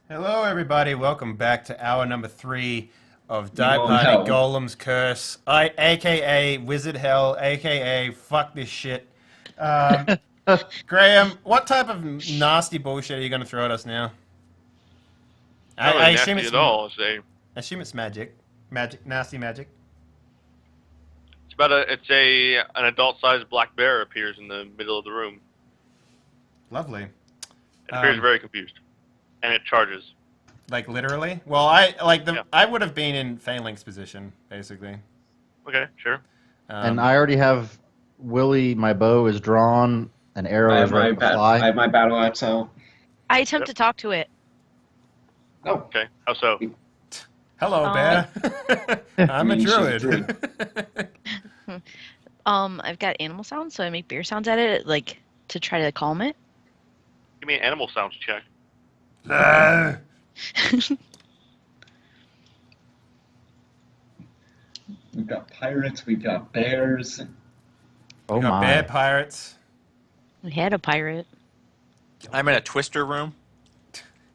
Hello, everybody. Welcome back to hour number 3 of Die Meanwhile in Party hell. Golem's Curse, aka Wizard Hell, aka fuck this shit. Um, Graham, what type of nasty bullshit are you going to throw at us now? I, Not I really assume nasty it's at all. magic, nasty magic. It's an adult-sized black bear appears in the middle of the room. Lovely. It appears very confused, and it charges. Like literally. Well, Yeah. I would have been in Phalanx position basically. Okay, sure. And I already have Willie. My bow is drawn. An I arrow have is ready to fly. I have my battle axe out. I attempt Yep. to talk to it. Oh, Okay. How so? Hello, bear. I'm a mean, she's a druid. I've got animal sounds, so I make beer sounds at it, like to try to calm it. Give me an animal sounds check. we've got pirates, we've got bears. Oh We got my! bear pirates. We had a pirate. I'm in a twister room.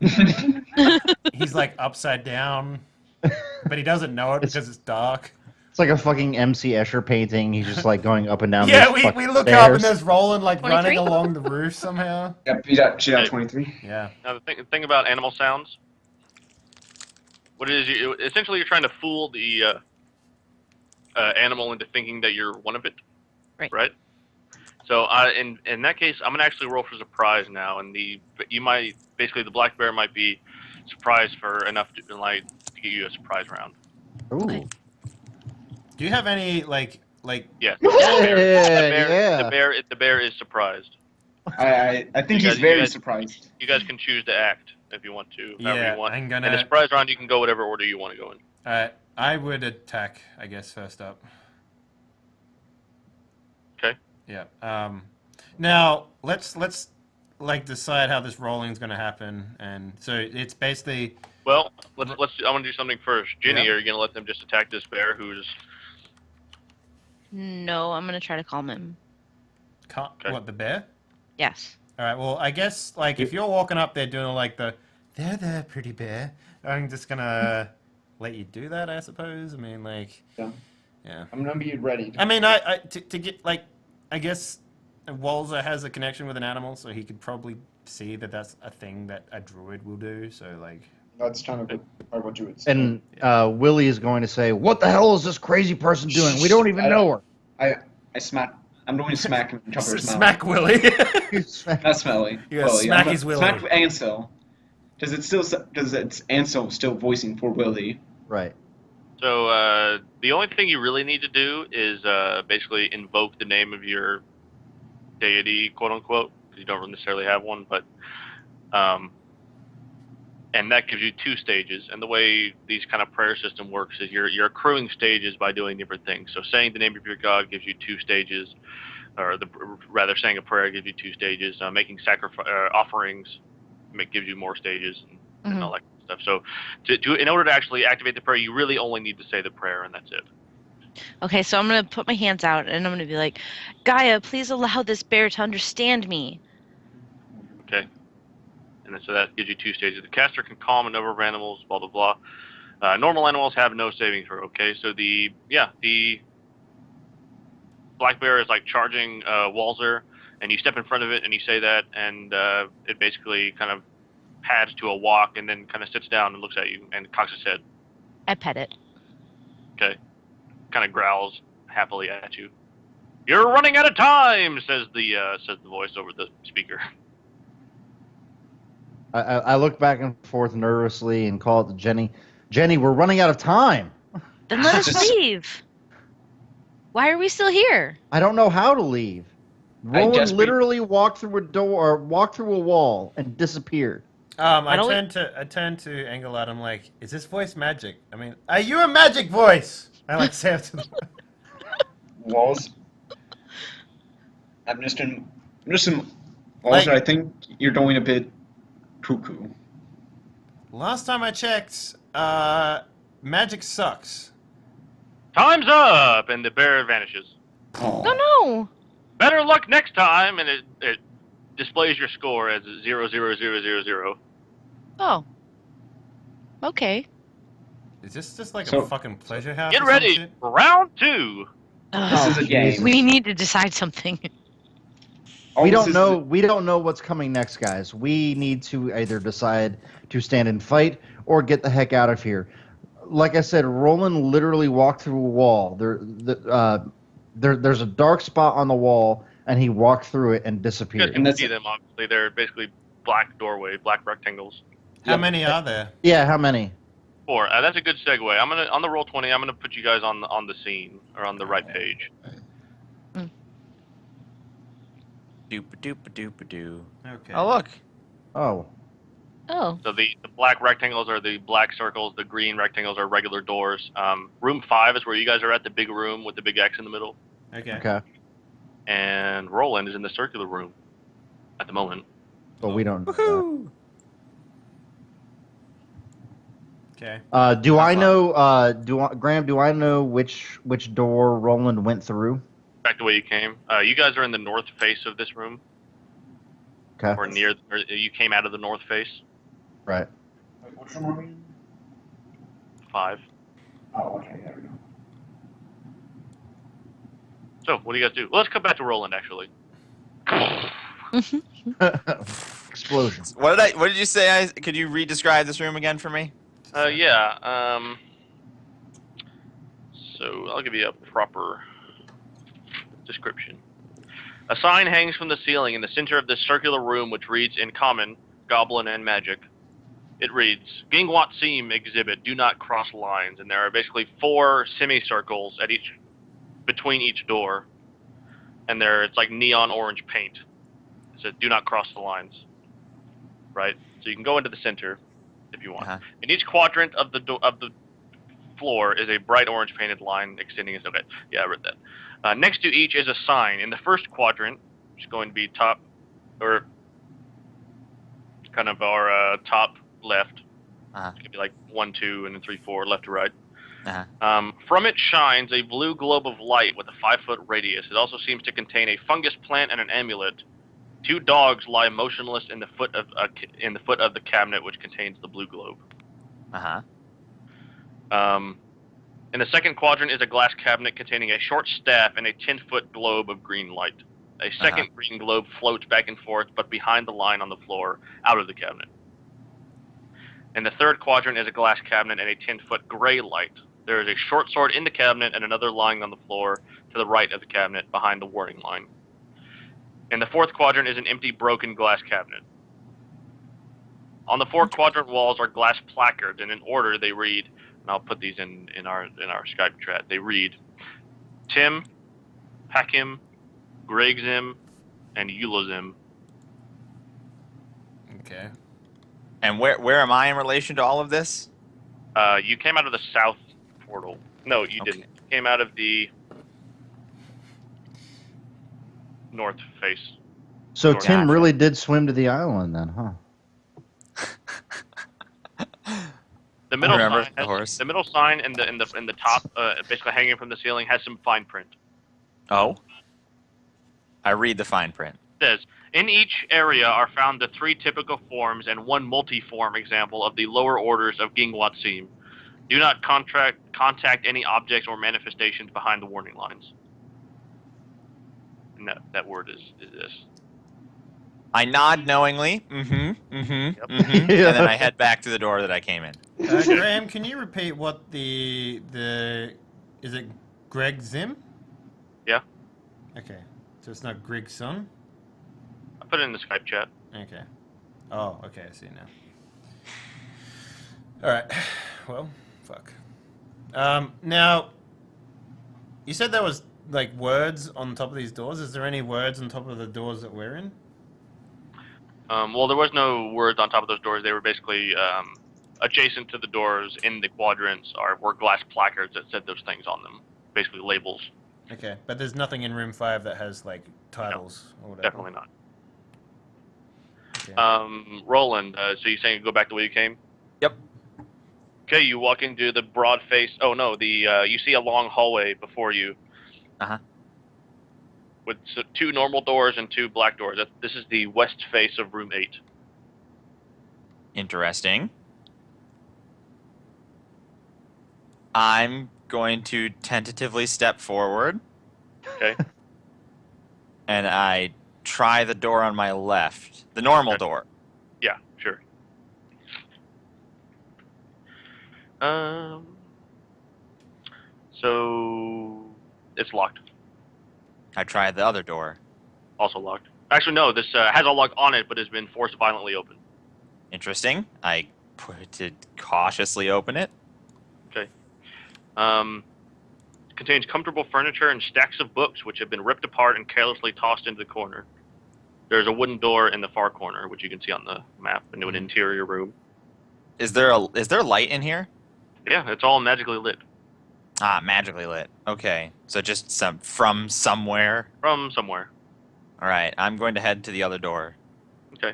He's like upside down, but he doesn't know it because it's dark. It's like a fucking MC Escher painting. He's just like going up and down. Yeah, these we fucking look up and stairs. there's Roland like 23? running along the roof somehow. Yep, she got 23. Yeah. Now the thing about animal sounds, what it is, essentially you're trying to fool the animal into thinking that you're one of it. Right. Right. So in that case, I'm gonna actually roll for surprise now, and the black bear might be surprised for enough to give you a surprise round. Ooh. Okay. Do you have any Yeah. Yeah. The bear is surprised. I think You he's guys- very you guys- surprised. You guys can choose to act if you want to. However Yeah, you want. I'm In the gonna. surprise round, you can go whatever order you want to go in. I would attack, I guess, first up. Okay. Yeah. Now let's like decide how this rolling's gonna happen, and so it's basically. Well, let's. I want to do something first. Ginny, Yeah. are you gonna let them just attack this bear who's? No, I'm gonna try to calm him. Okay. What, the bear? Yes. All right. Well, I guess like if you're walking up there doing like there, pretty bear. I'm just gonna let you do that, I suppose. I mean, like, Yeah. yeah. I'm gonna be ready. I mean, to get like, I guess Walzer has a connection with an animal, so he could probably see that that's a thing that a druid will do. So like, That's kind of what you would say. And Willie is going to say, "What the hell is this crazy person doing? We don't even know her." I smack. I'm going to smack him and cover his mouth. smack Willie. Not smelly. You gotta smack his Willy. Smack Ansel. Does it's Ansel still voicing for Willie? Right. So the only thing you really need to do is basically invoke the name of your deity, quote unquote. 'Cause you don't necessarily have one, but and that gives you 2 stages. And the way these kind of prayer system works is you're accruing stages by doing different things. So saying the name of your god gives you 2 stages, or rather saying a prayer gives you 2 stages. Making offerings gives you more stages and all that kind of stuff. So in order to actually activate the prayer, you really only need to say the prayer, and that's it. Okay, so I'm gonna put my hands out and I'm gonna be like, Gaia, please allow this bear to understand me. Okay. And then, so that gives you 2 stages. The caster can calm a number of animals, blah, blah, blah. Normal animals have no saving throw, okay? So the black bear is like charging Walzer, and you step in front of it and you say that, and it basically kind of pads to a walk and then kind of sits down and looks at you and cocks its head. I pet it. Okay. Kind of growls happily at you. "You're running out of time," says the voice over the speaker. I look back and forth nervously and call it to Jenny. Jenny, we're running out of time. Then let us Just- leave. Why are we still here? I don't know how to leave. I Roland guess we- literally walked through a door, or walked through a wall, and disappeared. I don't we- turned to Engelad. I'm like, is this voice magic? I mean, are you a magic voice? I like say it to the. Walls. I'm just in. Walls, Like- I think you're going a bit cuckoo. Last time I checked, magic sucks. "Time's up!" And the bear vanishes. Oh. No. "Better luck next time," and it displays your score as 00000. Oh. Okay. Is this just like So- a fucking pleasure house? Get or some ready shit? for round 2. This is a game. We need to decide something. All We this don't is- know. We don't know what's coming next, guys. We need to either decide to stand and fight or get the heck out of here. Like I said, Roland literally walked through a wall. There's a dark spot on the wall, and he walked through it and You guys disappeared. can And that's see it. them, obviously. They're basically black doorway, black rectangles. How Yep. many are there? Yeah, how many? 4. That's a good segue. I'm gonna on the roll 20. I'm gonna put you guys on the scene or on the right page. Doop-a-doop-a-doop-a-doo. Okay. Oh, look. Oh, Oh. So the black rectangles are the black circles. The green rectangles are regular doors. Room 5 is where you guys are at, the big room with the big X in the middle. Okay. okay. And Roland is in the circular room at the moment. But we don't. Woohoo! Okay. Do I Have know? Graham? Do I know which door Roland went through? Back the way you came. You guys are in the north face of this room, Okay. or near. Or you came out of the north face. Right. Wait, what room are we in? 5. Oh, okay, there we go. So what do you guys do? Well, let's come back to Roland actually. Explosion. What did you say? Could you re-describe this room again for me? Yeah. So I'll give you a proper description. A sign hangs from the ceiling in the center of this circular room, which reads in common, goblin, and magic. It reads, Gingwat Seam exhibit, do not cross lines. And there are basically 4 semicircles between each door. And it's like neon orange paint. It says, do not cross the lines. Right? So you can go into the center if you want. Uh-huh. In each quadrant of the floor is a bright orange painted line extending. Okay, yeah, I read that. Next to each is a sign. In the first quadrant, which is going to be top, or kind of our top left. Uh-huh. It could be like 1, 2, and then 3, 4, left to right. Uh-huh. From it shines a blue globe of light with a 5-foot radius. It also seems to contain a fungus plant and an amulet. 2 dogs lie motionless in the foot of the cabinet which contains the blue globe. Uh-huh. In the second quadrant is a glass cabinet containing a short staff and a 10-foot globe of green light. A second green globe floats back and forth, but behind the line on the floor, out of the cabinet. In the third quadrant is a glass cabinet and a 10-foot gray light. There is a short sword in the cabinet and another lying on the floor to the right of the cabinet, behind the warding line. In the fourth quadrant is an empty, broken glass cabinet. On the 4 quadrant walls are glass placards, and in order they read, and I'll put these in our Skype chat. They read, Tim, Hakim, Gregzim, and Eulazim. Okay. And where am I in relation to all of this? You came out of the south portal. No, you Okay. didn't. You came out of the north face. So Gotcha. Tim really did swim to the island then, huh? The middle remember sign the has, horse. the middle sign in the top, basically hanging from the ceiling, has some fine print. Oh. I read the fine print. It says, in each area are found the 3 typical forms and 1 multi-form example of the lower orders of Gingwat Seam. Do not contact any objects or manifestations behind the warning lines. And that word is this. I nod knowingly. Mm-hmm. Mm-hmm. Yep. Mm-hmm. And then I head back to the door that I came in. Graham, can you repeat what the is it Greg Zim? Yeah. Okay. So it's not Greg Son? I put it in the Skype chat. Okay. Oh, okay, I see now. Alright. Well, fuck. Now you said there was like words on top of these doors. Is there any words on top of the doors that we're in? Well, there was no words on top of those doors. They were basically adjacent to the doors in the quadrants were glass placards that said those things on them. Basically labels. Okay, but there's nothing in room 5 that has like titles or whatever. Definitely not. Okay. Roland, so you're saying go back the way you came? Yep. Okay, you walk into the broad face. Oh no, you see a long hallway before you. Uh-huh. With 2 normal doors and 2 black doors. This is the west face of room 8. Interesting. I'm going to tentatively step forward. Okay. And I try the door on my left. The normal door. Yeah, sure. So it's locked. I try the other door. Also locked. Actually, no. This has a lock on it, but has been forced violently open. Interesting. I put to cautiously open it. Okay. Contains comfortable furniture and stacks of books, which have been ripped apart and carelessly tossed into the corner. There's a wooden door in the far corner, which you can see on the map, into an interior room. Is there light in here? Yeah, it's all magically lit. Ah, magically lit. Okay. So just from somewhere. From somewhere. All right. I'm going to head to the other door. Okay.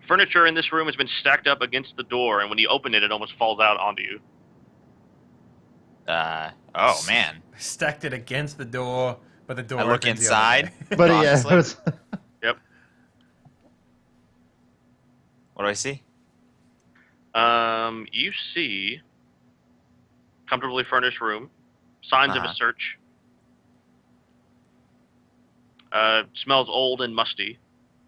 Furniture in this room has been stacked up against the door, and when you open it, it almost falls out onto you. Oh man. Stacked it against the door, but the door. I look opens the inside. other way. But yeah, Honestly. Yep. What do I see? You see comfortably furnished room, signs of a search. Smells old and musty.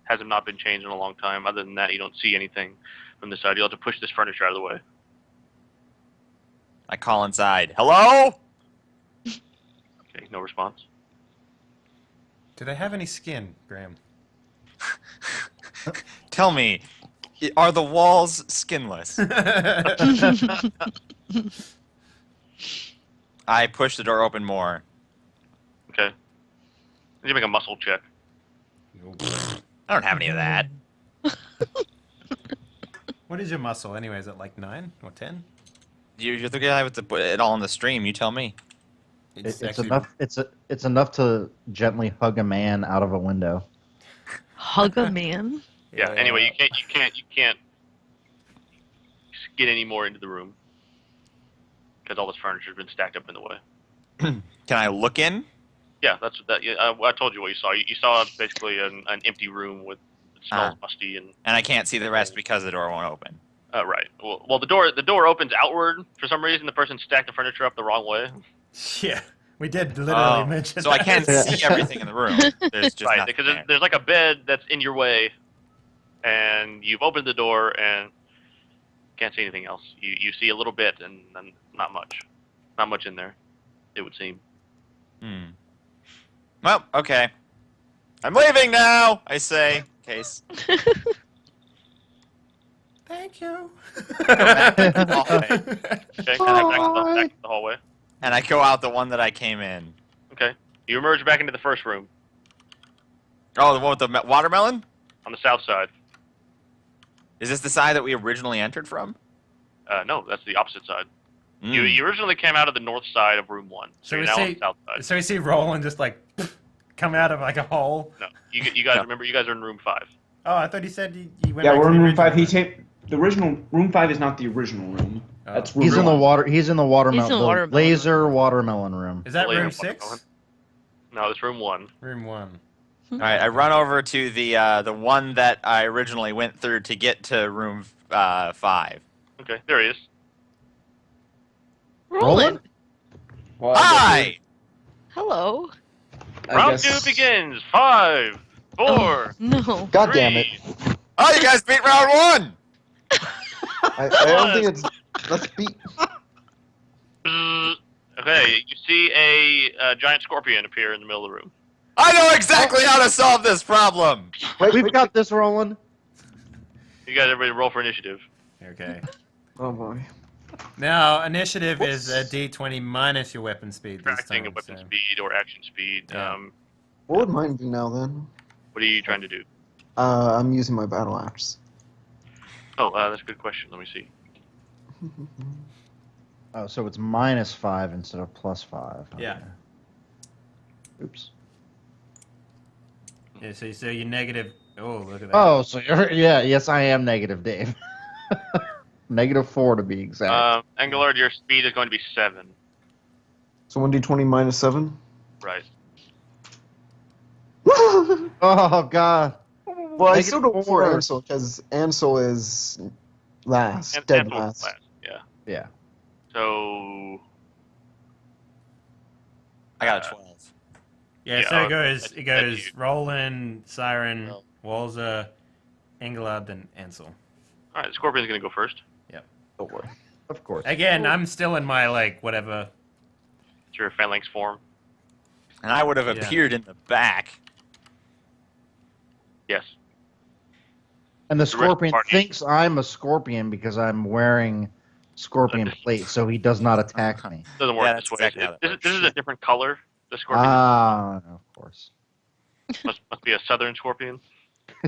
Has not been changed in a long time. Other than that, you don't see anything from this side. You'll have to push this furniture out of the way. I call inside. Hello? Okay, no response. Do they have any skin, Graham? Tell me, are the walls skinless? I push the door open more. Okay. You make a muscle check. I don't have any of that. What is your muscle anyway? Is it like 9 or 10? You're the guy with it all in the stream. You tell me. it's actually- enough. It's enough to gently hug a man out of a window. Hug a man? Yeah. Anyway, you can't get any more into the room because all this furniture has been stacked up in the way. Can I look in? Yeah, that's that. Yeah, I told you what you saw. You saw basically an empty room with it smells musty and. And I can't see the rest because the door won't open. Right. Well, the door opens outward for some reason. The person stacked the furniture up the wrong way. Yeah, we did literally mention so that. I can't see everything in the room. There's just Right, nothing because there. there's like a bed that's in your way, and you've opened the door and can't see anything else. You see a little bit and not much in there. It would seem. Well, okay. I'm leaving now, I say. Case. Thank you. back to the hallway. Okay, kind of back to the hallway. And I go out the one that I came in. Okay, you emerge back into the first room Oh, the one with the watermelon? on the south side. Is this the side that we originally entered from? No, that's the opposite side. Mm. You originally came out of the north side of room 1, so So you're we now on see- the south side. So we see Roland just like come out of like a hole. No, you guys No. remember? You guys are in room 5. Oh, I thought he said he went. Yeah, back we're to in the room 5. original. The original room 5 is not the original room. Oh. That's room He's in the 1. water. He's in the watermelon. He's in the the watermelon laser watermelon room. Is that Later room in 6? watermelon. No, it's room 1. Room 1. All right, I run over to the one that I originally went through to get to room 5. Okay, there he is. Roland. Well, Hi! Hello. Round 2 begins. 5, 4, Oh, no. God 3, damn it. Oh, you guys beat round 1! I don't think it's. Let's beat. Okay, you see a giant scorpion appear in the middle of the room. I know exactly how to solve this problem! Wait, We've got this, Roland. You guys, everybody, roll for initiative. Okay. Oh boy. Now initiative is a D20 minus your weapon speed. This Subtracting time, a weapon so. speed or action speed. Yeah. What would mine be now then? What are you trying to do? I'm using my battle axe. Oh, that's a good question. Let me see. Oh, so it's -5 instead of +5. Okay. Yeah. Oops. Yeah, so you're negative. Oh, look at that. Oh, so you're, yeah, yes, I am negative, Dave. -4 to be exact. Engelard, your speed is going to be 7. So 1d20 -7. Right. Oh God. Well, I still don't -4. for Ansel because Ansel is last, And dead Ansel last. Yeah. Yeah. So I got a 12. Yeah, Yeah, so it goes. that's It goes. you. Roland, Siren, Well. Walzer, Engelard, and Ansel. All right, the Scorpion's gonna go first. Don't worry. Of course. Again, I'm still in my like whatever. It's your phalanx form. And I would have Yeah. appeared in the back. Yes. And the rest of the scorpion party. thinks I'm a scorpion because I'm wearing scorpion plate, so he does not attack me. Doesn't work Yeah, this that's way. exactly how that This works. is a different color. The Scorpion Ah, of course. must be a Southern Scorpion.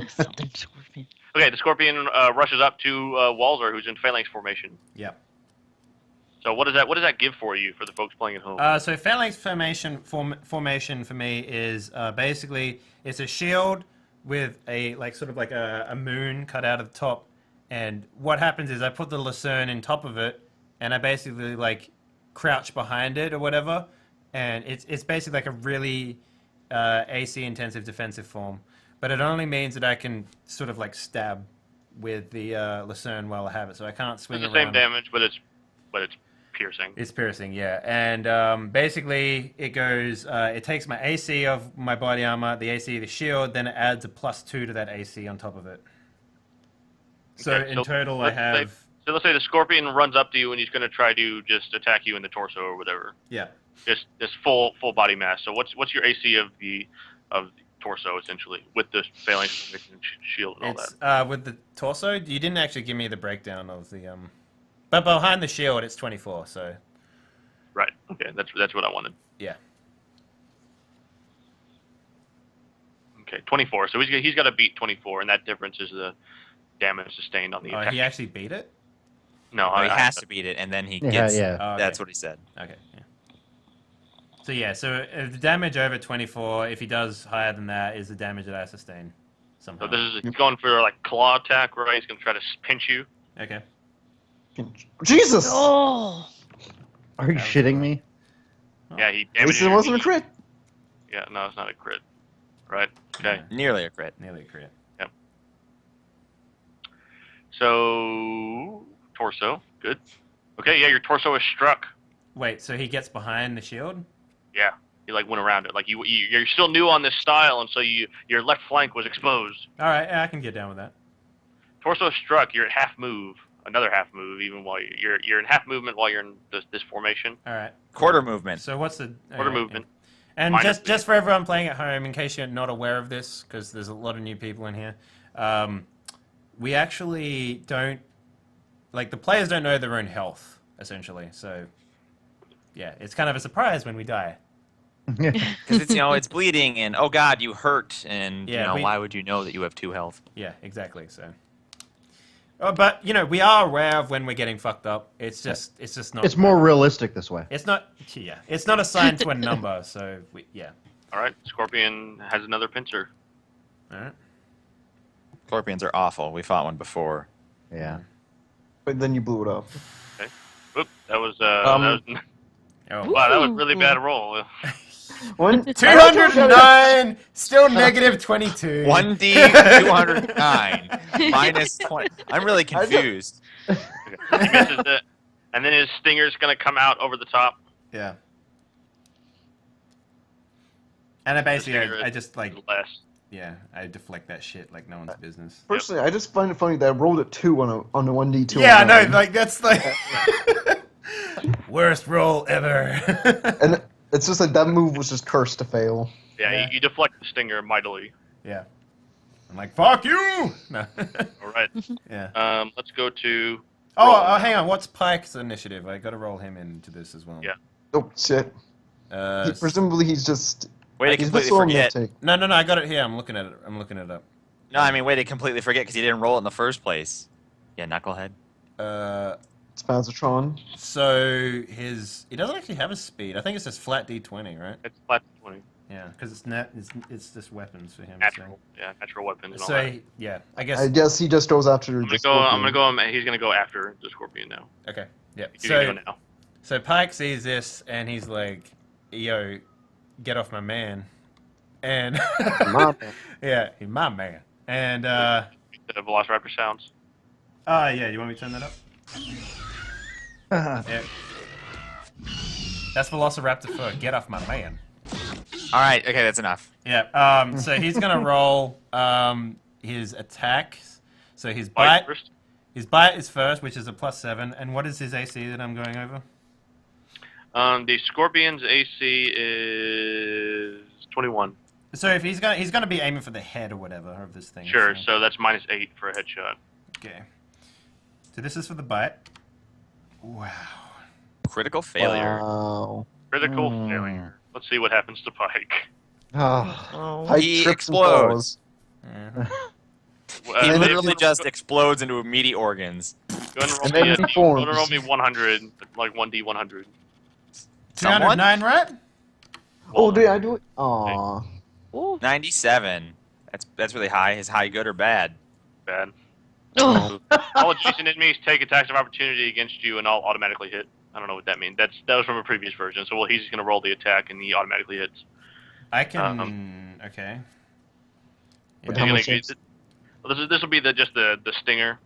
Southern Scorpion. Okay, the Scorpion rushes up to Walzer, who's in phalanx formation. Yep. So what does that give for you for the folks playing at home? So phalanx formation for me is basically it's a shield with a like sort of like a moon cut out of the top, and what happens is I put the Lucerne in top of it, and I basically like crouch behind it or whatever, and it's basically like a really AC intensive defensive form, but it only means that I can sort of like stab with the Lucerne while I have it, so I can't swing it's the around. same damage, but it's piercing. It's piercing, yeah. And basically, it goes. It takes my AC of my body armor, the AC of the shield, then it adds a +2 to that AC on top of it. So Okay, in so total, I let's say- have. So let's say the Scorpion runs up to you and he's going to try to just attack you in the torso or whatever. Yeah. Just full body mass. So what's your AC of the torso essentially with the phalanx formation shield and all It's that? with the torso. You didn't actually give me the breakdown of the. But behind the shield, it's 24. So Right. Okay. That's what I wanted. yeah. Okay. 24. So he's got to beat 24, and that difference is the damage sustained on the attack. He actually beat it. No, Oh, he has to beat it, and then he gets. Yeah. Oh, okay. That's what he said. Okay. Yeah. So yeah. So the damage over 24, if he does higher than that, is the damage that I sustain somehow. So this is he's going for like claw attack, right? He's going to try to pinch you. Okay. Jesus! Oh. Are you shitting me? Yeah, he At least damages it you. wasn't a crit. Yeah, no, it's not a crit. Right. Okay. Nearly a crit. Nearly a crit. So torso, good. Okay, yeah, your torso is struck. Wait, so he gets behind the shield? Yeah, you like went around it. Like you're still new on this style, and so your left flank was exposed. All right, yeah, I can get down with that. Torso struck. You're at half move. Another half move, even while you're in half movement while you're in this formation. All right. Quarter movement. So what's the Quarter movement. And Minor just for everyone playing at home, in case you're not aware of this, because there's a lot of new people in here, we actually don't the players don't know their own health essentially. So yeah, it's kind of a surprise when we die. Because it's it's bleeding, and oh god, you hurt, and Yeah, why would you know that you have 2 health? Yeah, exactly. So. Oh, but we are aware of when we're getting fucked up. It's just not. It's more realistic this way. It's not. Yeah, it's not assigned to a number. So yeah. All right, Scorpion has another pincer. All right. Scorpions are awful. We fought one before. Yeah. But then you blew it up. Oop, that was Oh. wow, that was really bad roll. One 209, still negative 22. 1d 209 minus 20. I'm really confused. He misses it, and then his stinger's gonna come out over the top. Yeah. And I basically, Stinger I is just less. I deflect that shit like no one's business. Personally, I just find it funny that I rolled a 2 on a 1d2. Yeah, I know, like that's like worst roll ever. And it's just like that move was just cursed to fail. Yeah, Yeah. You deflect the stinger mightily. Yeah. I'm like, fuck you! No. All right. Yeah. Let's go to. Oh, hang on. What's Pike's initiative? I gotta roll him into this as well. Yeah. Oh shit. Presumably he's just. Way to He's completely slow on the forget. uptake. No, I got it here. I'm looking at it up. No, I mean, way to completely forget because you didn't roll it in the first place. Yeah, knucklehead. It's Panzertron. So he doesn't actually have a speed. I think it's just flat D20, right? It's flat 20. Yeah, because it's just weapons for him. Natural. Yeah, natural weapons and all So that. yeah, I guess. I guess he just goes after I'm the gonna go. He's gonna go after the Scorpion now. Okay. Yeah. You're gonna go now. So Pike sees this and he's like, "Yo, get off my man," and My man. yeah, he's my man. And The Velociraptor sounds. yeah, you want me to turn that up? Yeah. That's Velociraptor fur. Get off my man. All right. Okay, that's enough. Yeah. So he's gonna roll his attacks. So his Bite bite. first. His bite is first, which is a +7. And what is his AC that I'm going over? The Scorpion's AC is 21. So if he's gonna be aiming for the head or whatever of this thing. Sure, so that's -8 for a headshot. Okay. So this is for the bite. Wow. Critical failure. Wow. Critical failure. Let's see what happens to Pike. Oh, Pike He trips and explodes. Yeah. He Dave, literally go- just explodes into meaty organs. Go ahead And and then roll me, he go ahead and forms. roll me 100, like 1d100. 209, right? Oh, did I do it? Aw. 97. That's really high. Is high good or bad? Bad. Oh. All adjacent enemies take attacks of opportunity against you and all automatically hit. I don't know what that means. That was from a previous version. So he's just gonna roll the attack and he automatically hits. I can. Okay. But Yeah. how You're much gonna- is- this will be just the stinger.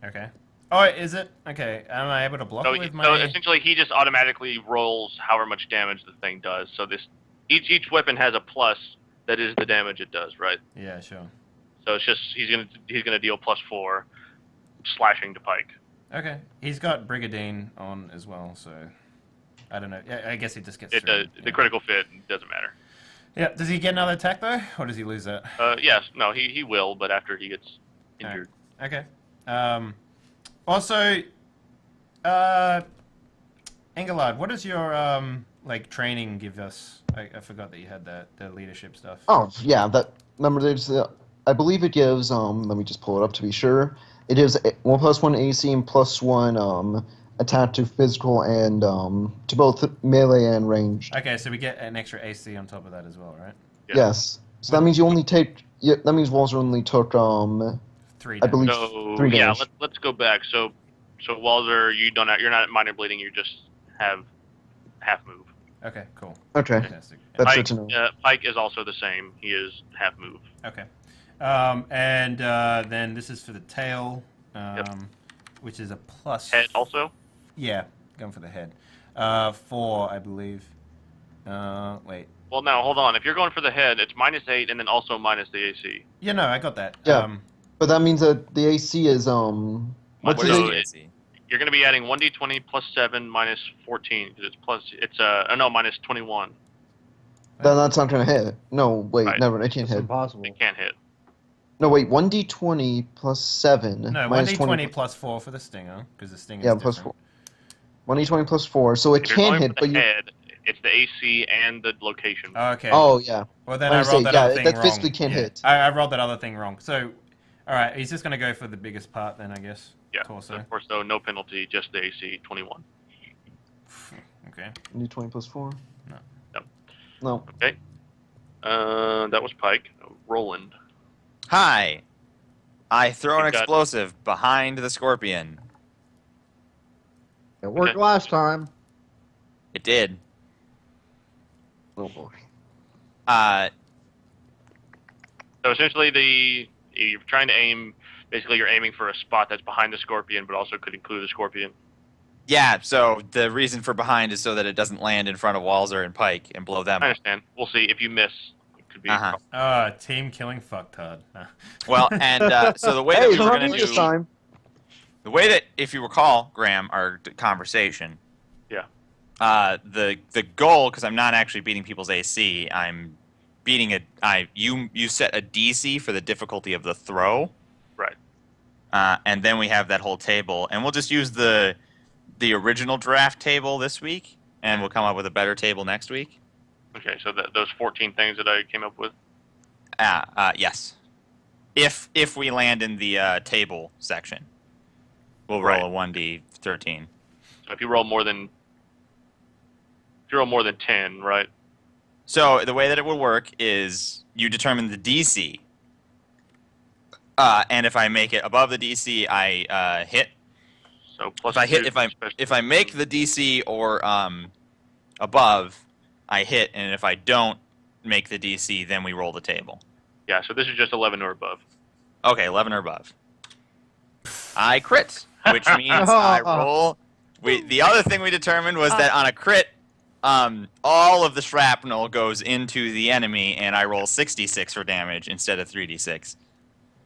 Okay. Oh, is it? Okay. Am I able to block So, it with so my? essentially, he just automatically rolls however much damage the thing does. So each weapon has a plus that is the damage it does, right? Yeah, sure. So it's just he's gonna deal +4 slashing to Pike. Okay. He's got Brigadine on as well, so I don't know. Yeah, I guess he just gets. It through. does, the critical fit doesn't matter. Yeah. Does he get another attack though, or does he lose that? Yes, no, he will, but after he gets injured. Okay. Also, Engelard, what does your like training give us? I forgot that you had the leadership stuff. Oh, yeah, that, remember there's, I believe it gives, let me just pull it up to be sure. It gives 1+1 AC and +1, attack to physical and, to both melee and ranged. Okay, so we get an extra AC on top of that as well, right? Yeah. Yes. So that means you only take, yeah, that means Walter only took, 3. I believe So 3 yeah, damage. let's go back. So Walzer, you're not minor bleeding. You just have half move. Okay, cool. Okay, Fantastic. that's Pike, good to know. Pike is also the same. He is half move. Okay. And then this is for the tail, which is a plus. Head also. Yeah, going for the head. 4, I believe. Wait. Well, now hold on. If you're going for the head, it's -8 and then also minus the AC. Yeah, no, I got that. Yeah. But that means that the AC is, what's What his is So the it- AC? You're going to be adding 1d20 +7 -14 because -21. Then that's not gonna hit. No, wait, Right. never, it can't It's hit. impossible. It can't hit. No, wait, 1d20 +7 No, minus 1d20 20. +4 for the stinger, because the stinger Yeah, is plus different. 4. 1d20 +4, so it If you're can going hit, for but the you. head, it's the AC and the location. Okay. Oh, yeah. Well, then I I was rolled saying, that yeah, other thing that wrong. physically can't hit. I rolled that other thing wrong. So, all right, he's just going to go for the biggest part then, I guess. Yeah. Torso. Of course, though, no penalty, just the AC 21. Okay. 1d20 +4? No. Nope. No. Okay. That was Pike. Roland. Hi. I throw an You got- explosive behind the scorpion. It worked Okay. last time. It did. Oh, boy. So essentially, you're trying to aim. Basically, you're aiming for a spot that's behind the scorpion, but also could include the scorpion. Yeah, so the reason for behind is so that it doesn't land in front of Walzer and Pike and blow them I up. understand. We'll see. If you miss, it could be. Uh-huh. Team killing fucktard. Well, and so the way that Hey, we it's were not going me to this do, time. the way that, if you recall, Graham, our conversation. Yeah. The goal, because I'm not actually beating people's AC, I'm beating you set a DC for the difficulty of the throw. Right. And then we have that whole table, and we'll just use the original draft table this week, and we'll come up with a better table next week. Okay, so those 14 things that I came up with. Yes. If we land in the table section, we'll roll a 1d13. So if you roll more than 10, right? So the way that it will work is you determine the DC, and if I make it above the DC, I hit. So plus If I make the DC or above, I hit, and if I don't make the DC, then we roll the table. Yeah, so this is just 11 or above. Okay, 11 or above. I crit, which means I roll The other thing we determined was that on a crit, all of the shrapnel goes into the enemy, and I roll 66 for damage instead of 3d6.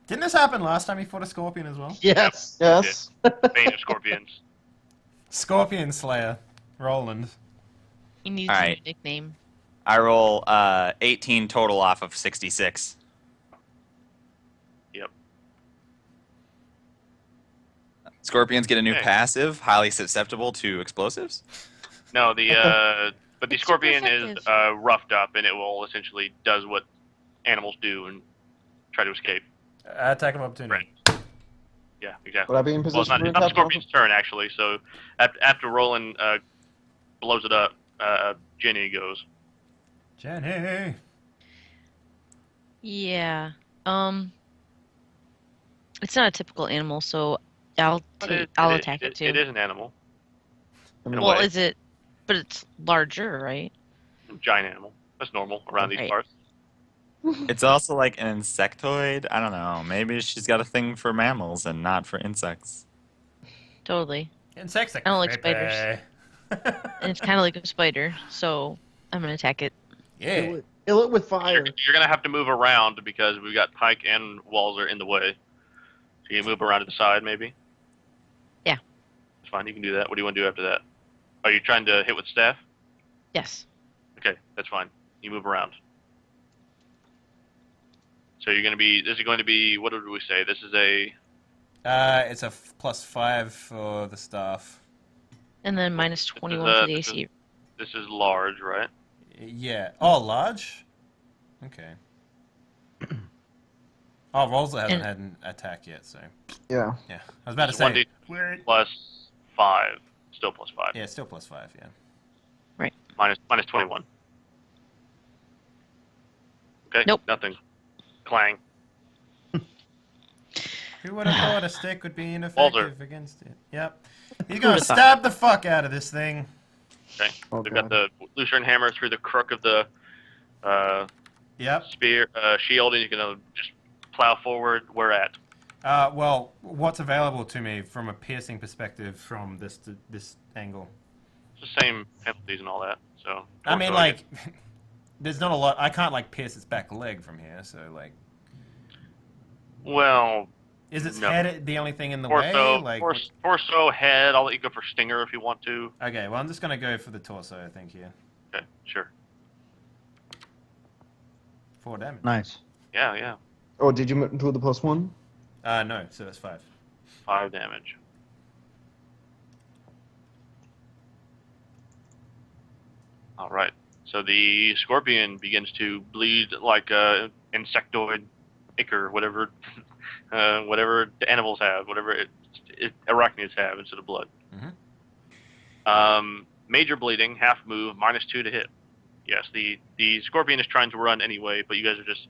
Didn't this happen last time he fought a scorpion as well? Yes. Yes. Bane of Scorpions. Scorpion Slayer, Roland. He needs All a right. new nickname. I roll 18 total off of 66. Yep. Scorpions get a new Okay. passive, highly susceptible to explosives. No, but the It's Scorpion super is effective. roughed up, and it will essentially does what animals do and try to escape. Attack of opportunity. Yeah, exactly. Would I be in Well, position it's to not the attack? Scorpion's turn, actually, so after Roland blows it up, Jenny goes. Jenny. Yeah. It's not a typical animal, so I'll attack it too. It is an animal. In a Well, way. is it? But it's larger, right? Giant animal. That's normal around these Right. parts. It's also like an insectoid. I don't know. Maybe she's got a thing for mammals and not for insects. Totally. Insects are I don't like creepy. spiders. And it's kind of like a spider, so I'm gonna attack it. Yeah. Kill it with fire. You're going to have to move around because we've got Pike and Walzer in the way. So you move around to the side, maybe? Yeah. That's fine. You can do that. What do you want to do after that? Are you trying to hit with staff? Yes. Okay, that's fine. You move around. So you're going to be, this is going to be, what did we say? This is a, It's a +5 for the staff. And then minus 21 for the AC. this is large, right? Yeah. Oh, large? Okay. Oh, Rolls hasn't had an attack yet, so. Yeah. Yeah. I was about to It's 1d say. Weird. plus 5. Still plus 5. Yeah, still +5, yeah. Minus 21. Okay, Nope. nothing. Clang. Who would have thought a stick would be ineffective Walter. against it? Yep. He's gonna stab the fuck out of this thing. Okay. Oh, We've got God. the Lucerne hammer through the crook of the Yep. spear shield, and you're gonna just plow forward. Where at? Well, what's available to me from a piercing perspective from this angle? It's the same penalties and all that. So. I mean, torso, like, there's not a lot. I can't like pierce its back leg from here, so like, Well, is its No. head the only thing in the torso, way? Like, torso, head. I'll let you go for stinger if you want to. okay, well, I'm just gonna go for the torso. I think here, Okay, sure. 4 damage. Nice. Yeah, yeah. Oh, did you include the +1? No, so that's 5. 5 damage. All right. So the scorpion begins to bleed like a insectoid, ichor, whatever, whatever the animals have, whatever arachnids have instead of blood. Major bleeding, half move, -2 to hit. Yes, the scorpion is trying to run anyway, but you guys are just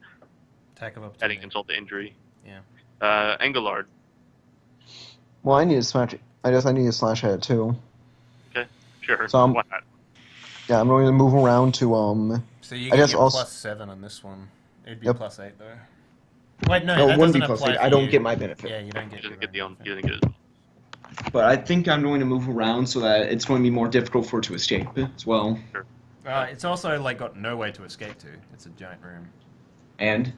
Attack of adding opportunity. insult to injury. Yeah. Engelard. Well, I need to slash. I guess I need to slash at it too. Sure. So I'm- Why not? Yeah, I'm going to move around to So you I get guess your also- +7 on this one. It'd be Yep. +8 though. Wait, no, No, that it wouldn't doesn't be plus apply 8. for I don't you. get my benefit. Yeah, you don't You get. doesn't your get the own you benefit. doesn't get it. But I think I'm going to move around so that it's going to be more difficult for it to escape as well. It's also like got no way to escape to. It's a giant room. And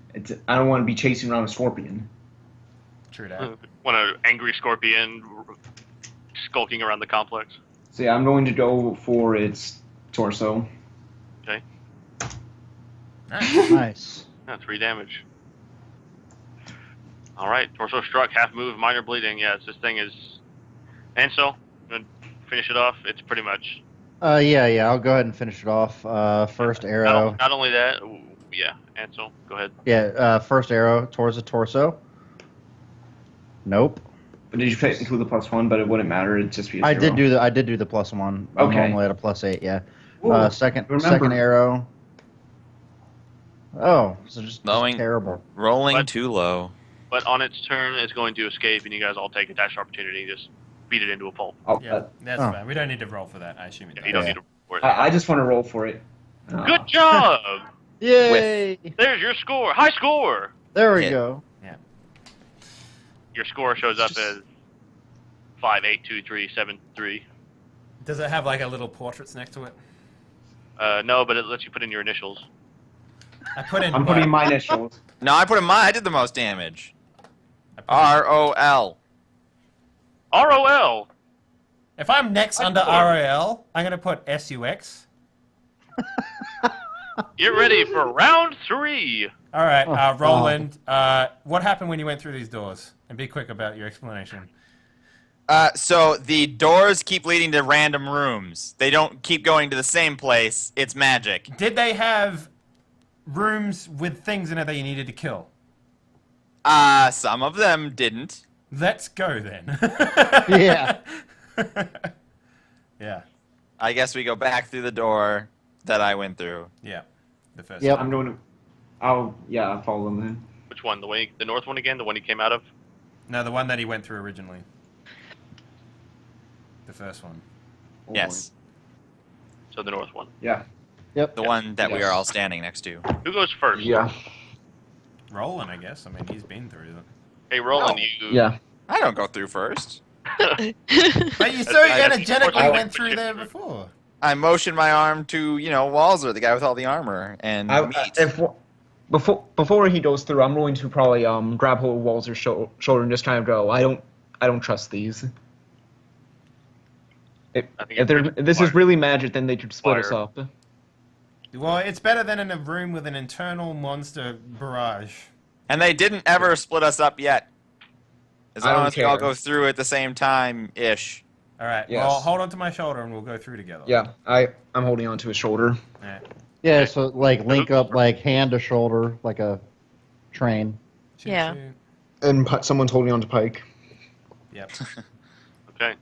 I don't want to be chasing around a scorpion. True that. Want an angry scorpion skulking around the complex? So yeah, I'm going to go for its torso. Nice. Nice. 3 damage. All right, torso struck, half move, minor bleeding. Yes, this thing is. Ansel, gonna finish it off. It's pretty much. Yeah, I'll go ahead and finish it off. First arrow. Not only that, yeah, Ansel, go ahead. Yeah, first arrow towards the torso. Nope. But did you include the +1? But it wouldn't matter. It'd just be a I 0. did do the +1. I'm Okay. normally at a +8. Yeah. Ooh, Second remember- arrow. Oh, so just Knowing- terrible. Rolling What? too low. But on its turn, it's going to escape, and you guys all take a dash opportunity. Just beat it into a pulp. Yeah, that's Oh. fine. We don't need to roll for that. I assume it Yeah, does. you don't Yeah. need to worry about I just want to roll for it. Good job! Yay! There's your score. High score. There we Hit. go. Your score shows up as 5, 8, 2, 3, 7, 3. Does it have like a little portraits next to it? No, but it lets you put in your initials. I put in. I'm putting my initials. No, I put in mine. I did the most damage. ROL. ROL. If I'm next under ROL, I'm gonna put SUX. Get ready for round 3. All right, Oh, Roland. What happened when you went through these doors? And be quick about your explanation. So the doors keep leading to random rooms. They don't keep going to the same place. It's magic. Did they have rooms with things in it that you needed to kill? Some of them didn't. Let's go then. Yeah. Yeah. I guess we go back through the door that I went through. Yeah. The first Yep. I'm going to. I'll follow them then. Which one? The north one again? The one he came out of? No, the one that he went through originally. The first one. Yes. So the north one. Yeah. Yep. The one that we Yes. are all standing next to. Who goes first? Yeah. Roland, I guess. I mean, he's been through it. Hey, Roland, you. Yeah. I don't go through first. But you so I- energetically I- went through there before. I motioned my arm to, Walzer, the guy with all the armor, and meat. Before he goes through, I'm going to probably grab hold of Walzer's shoulder and just kind of go. I don't trust these. If this is really magic, then they could split us Fire. up. Well, it's better than in a room with an internal monster barrage. And they didn't ever split us up yet. As I don't long as we all care. go through at the same time-ish. All right. Yes. Well, hold on to my shoulder and we'll go through together. Yeah, I'm holding onto his shoulder. All right. Yeah, so like link up like hand to shoulder like a train. Shoot, Yeah. shoot. And someone's holding onto Pike. Yep. Okay.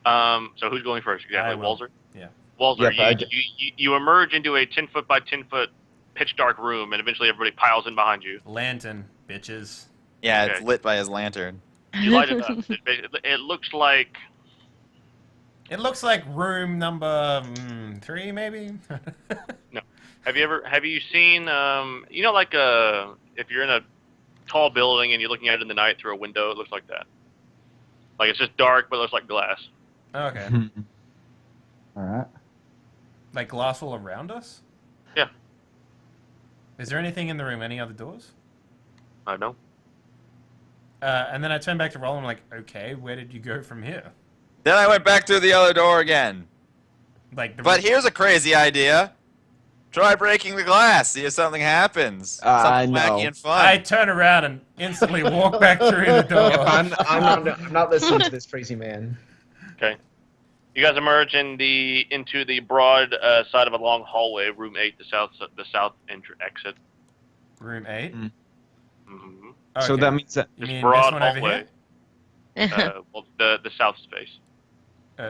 So who's going first? I Exactly, will. Walzer? Yeah. Walzer, Yep, you emerge into a 10-foot by 10-foot pitch dark room, and eventually everybody piles in behind you. Lantern, bitches. Yeah, it's Okay. lit by his lantern. You light it up. It looks like It looks like room number 3, maybe. Have you seen like if you're in a tall building and you're looking at it in the night through a window, it looks like that. Like it's just dark, but it looks like glass. Okay. All right. Like glass all around us? Yeah. Is there anything in the room? Any other doors? I know. And then I turn back to Roland. I'm like, okay, where did you go from here? Then I went back through the other door again. Like, But here's a crazy idea. Try breaking the glass. See if something happens. Something no. wacky and I fun. turn around and instantly walk back through the door. I'm not listening to this crazy man. Okay. You guys emerge into the broad side of a long hallway, room 8, the south exit. Room 8? Mm-hmm. So Okay. that means that. You This mean broad this one over hallway. here? Well, the south space.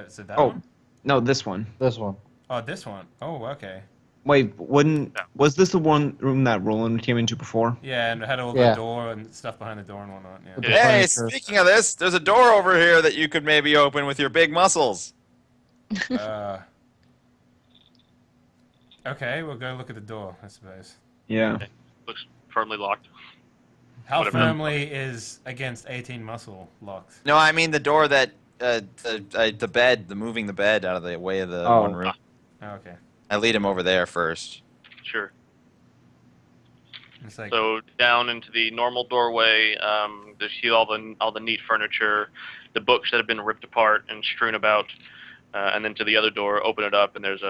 So that Oh. one? No, this one. This one. Oh, this one. Oh, okay. Wait, was this the one room that Roland came into before? Yeah, and it had all Yeah. the door and stuff behind the door and whatnot. Yeah. The Hey, furniture. speaking of this, there's a door over here that you could maybe open with your big muscles. Okay, we'll go look at the door, I suppose. Yeah. Looks firmly locked. How Whatever. firmly is against 18 muscle locked? No, I mean the door that the bed, moving the bed out of the way of the Oh. one room. Oh, okay. I lead him over there first. Sure. It's like, So down into the normal doorway, you see all the neat furniture, the books that have been ripped apart and strewn about, and then to the other door, open it up, and there's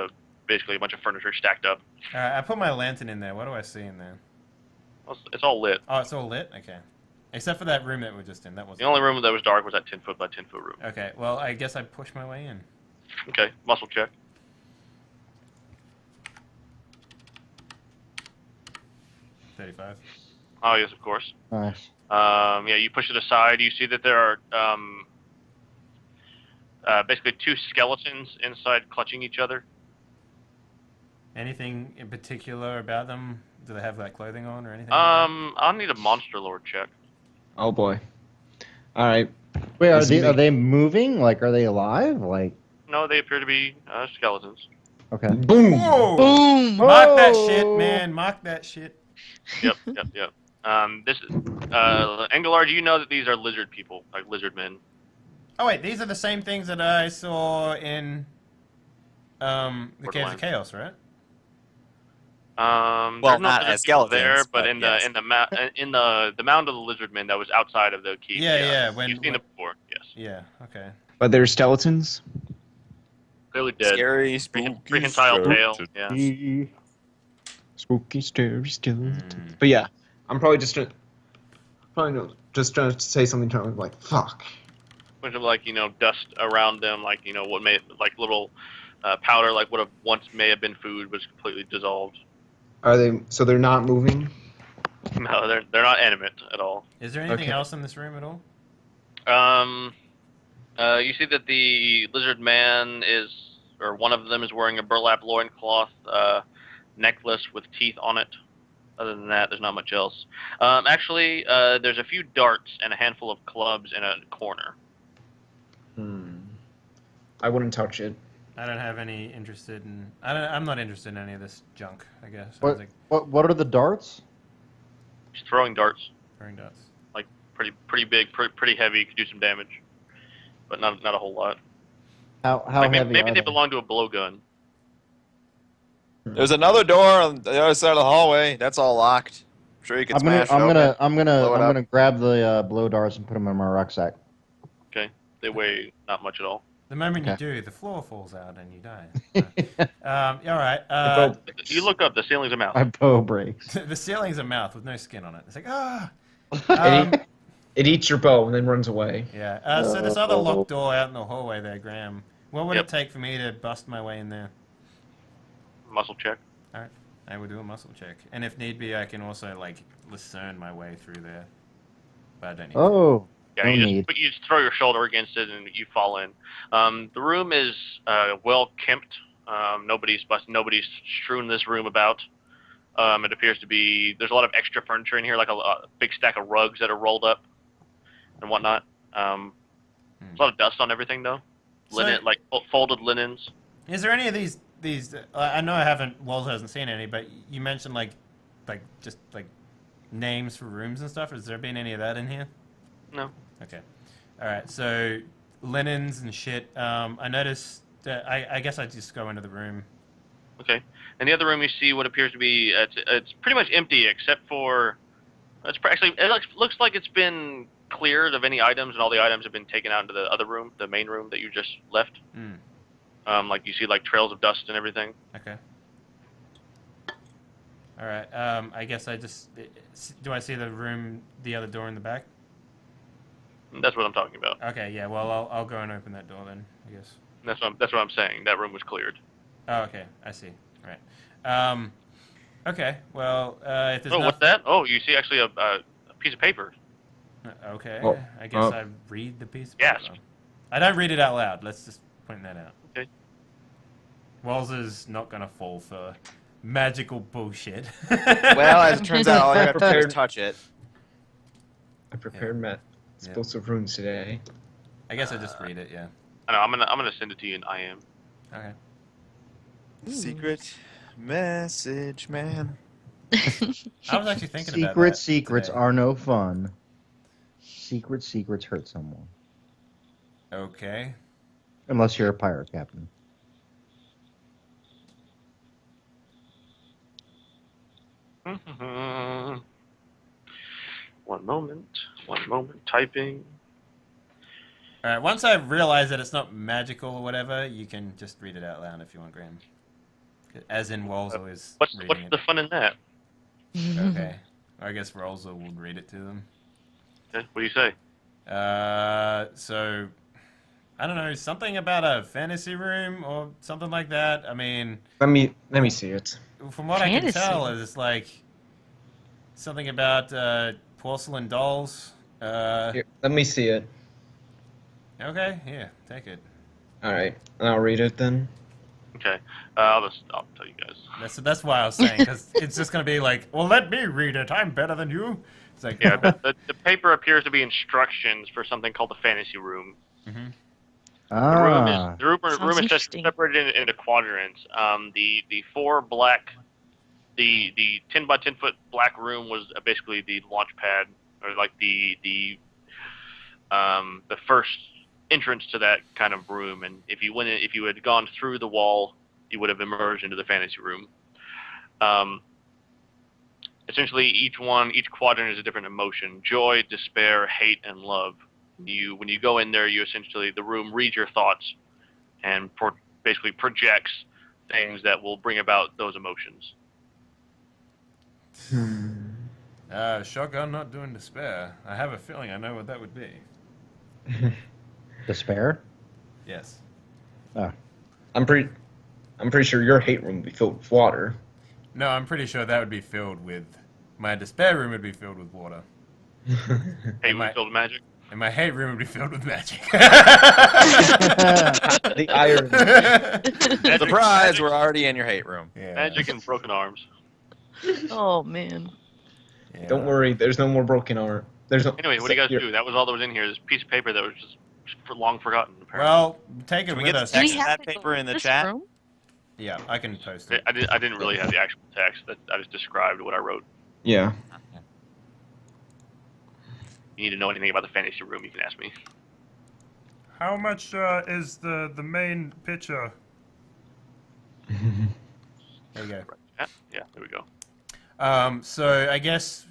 basically a bunch of furniture stacked up. I put my lantern in there. What do I see in there? Well, it's all lit. Oh, it's all lit? Okay. Except for that room that we're just in. That was The only room that was dark was that 10-foot by 10-foot room. Okay, well, I guess I pushed my way in. Okay, muscle check. 35. Oh yes, of course. Nice. Yeah, you push it aside. You see that there are basically two skeletons inside, clutching each other. Anything in particular about them? Do they have like clothing on or anything? I'll need a monster lord check. Oh boy. All right. Wait, This is are they moving? Like, are they alive? Like, No, they appear to be skeletons. okay. Boom. Whoa! Boom! Mark that Whoa! shit, man. Mark that shit. Yep. This is Engelard. You know that these are lizard people, like lizard men. Oh wait, these are the same things that I saw in The Caves of Chaos, right? Well, Well, there's no not lizard as people skeletons, there, but but in yes. the mound of the lizardmen that was outside of the keep. Yeah. You've seen it before. Yes. Yeah. Okay. But there's skeletons. Clearly dead. Scary, spooky Prehensile tail. skeleton. Yeah. Spooky, scary skeletons. But yeah, I'm probably just trying to say something to like fuck. Bunch of like dust around them, like what may like little powder, like what once may have been food, was completely dissolved. Are they? So they're not moving. No, they're not animate at all. Is there anything Okay. else in this room at all? You see that the lizard man or one of them is wearing a burlap loincloth necklace with teeth on it. Other than that, there's not much else. Actually, there's a few darts and a handful of clubs in a corner. I wouldn't touch it. I don't have any interested in. I'm not interested in any of this junk. I guess. I was like What are the darts? Just throwing darts, throwing dots. like pretty big, pretty heavy, could do some damage, but not a whole lot. How Like, heavy maybe are they they? belong to a blowgun. There's another door on the other side of the hallway. That's all locked. I'm sure you can smash it open. I'm blow it up. gonna grab the blow darts and put them in my rucksack. Okay, they weigh not much at all. The moment you Okay. do, the floor falls out and you die. All right. You look up, the ceiling's a mouth. My bow breaks. The ceiling's a mouth with no skin on it. It's like ah. It eats your bow and then runs away. Yeah. So this other locked door out in the hallway there, Graham. What would Yep. it take for me to bust my way in there? Muscle check. All right. I will do a muscle check, and if need be, I can also like lucerne my way through there. But I don't need. to. Oh, Yeah, no you need. you just throw your shoulder against it and you fall in. The room is well kempt. Nobody's strewn this room about. It appears to be there's a lot of extra furniture in here, like a big stack of rugs that are rolled up and whatnot. There's a lot of dust on everything though. Linen, like folded linens. Is there any of these? I know I haven't. Walls hasn't seen any, but you mentioned like just like names for rooms and stuff. Has there been any of that in here? No. Okay. All right. So linens and shit. I noticed that. I guess I just go into the room. Okay. In the other room, you see what appears to be it's pretty much empty except for it looks like it's been cleared of any items, and all the items have been taken out into the other room, the main room that you just left. Like you see like trails of dust and everything. Okay. All right. I guess I just do. I see the room, the other door in the back. That's what I'm talking about. Okay. Yeah. Well, I'll go and open that door then. I guess. That's what I'm saying. That room was cleared. Oh, okay. I see. All right. Okay. Well, if there's What's that? Oh, you see actually a piece of paper. Okay. Oh. I guess I read the piece of Yes. paper. I don't read it out loud. Let's just point that out. Okay. Walls is not gonna fall for magical bullshit. Well, as it turns out, all you have to do is touch it. I prepared explosive runes today. I guess I just read it. Yeah. I know. I'm gonna send it to you in IM. Okay. Secret message, man. I was actually thinking about that. Secrets today. are no fun. Secrets hurt someone. Okay. Unless you're a pirate captain. One moment. Typing. All right. Once I realize that it's not magical or whatever, you can just read it out loud if you want, Graham. As in, Walsall is What's reading the fun in that? it. Okay. I guess Walsall would read it to them. Okay, what do you say? So I don't know, something about a fantasy room or something like that. I mean, Let me see it. from what I can Fantasy. tell, it's like something about porcelain dolls. Here, let me see it. Okay, yeah, take it. All right, and I'll read it then. Okay, I'll tell you guys. That's why I was saying, because it's just gonna be like, well, let me read it. I'm better than you. It's like, Yeah, the paper appears to be instructions for something called the fantasy room. Mhm. The room Sounds is just interesting. separated into quadrants. The 4 black, the 10 by 10 foot black room was basically the launch pad, or like the first entrance to that kind of room. And if you had gone through the wall you would have emerged into the fantasy room. Essentially, each quadrant is a different emotion: joy, despair, hate, and love. When you go in there, the room reads your thoughts and basically projects things that will bring about those emotions. Shotgun not doing despair. I have a feeling I know what that would be. Despair? Yes. Oh. I'm pretty sure your hate room would be filled with water. No, I'm pretty sure that would be filled with... My despair room would be filled with water. Hate room filled with magic. And my hate room would be filled with magic. The irony. Surprise! We're already in your hate room. Yeah. Magic and broken arms. Oh man. Yeah. Don't worry, there's no more broken art. There's no. Anyway, what do you guys do? That was all that was in here. This piece of paper that was just long forgotten. Apparently. Well, take it Can we with get us. the text Do we of have that to paper go in the this chat? room? Yeah, I can post it. I didn't really have the actual text. I just described what I wrote. Yeah. You need to know anything about the fantasy room, you can ask me. How much is the main picture? There you go. Yeah, there we go. So I guess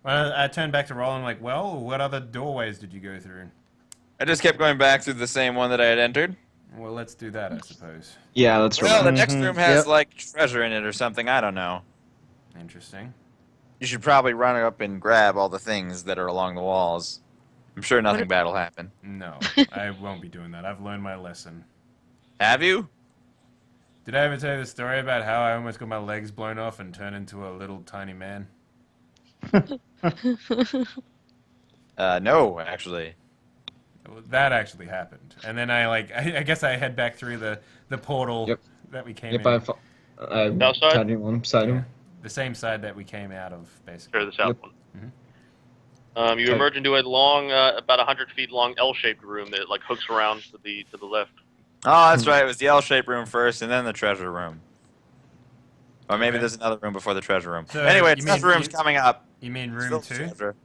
when I turned back to Roland, like, well, what other doorways did you go through? I just kept going back through the same one that I had entered. Well, let's do that, I suppose. Yeah, that's right. Well, the next room has Yep. like treasure in it or something. I don't know. Interesting. You should probably run up and grab all the things that are along the walls. I'm sure nothing bad will happen. No, I won't be doing that. I've learned my lesson. Have you? Did I ever tell you the story about how I almost got my legs blown off and turned into a little tiny man? No, actually. That actually happened. And then I guess I head back through the portal Yep. that we came Yep, in. I'm Outside? tidying one beside him. The same side that we came out of, basically. Or the south Yep. one. Mhm. You emerge into a long, about 100 feet long L-shaped room that like hooks around to the left. Oh, that's right. It was the L-shaped room first, and then the treasure room. Or maybe Okay. there's another room before the treasure room. So, Anyway, you treasure mean- room's coming up. You mean It's room filled with 2? treasure.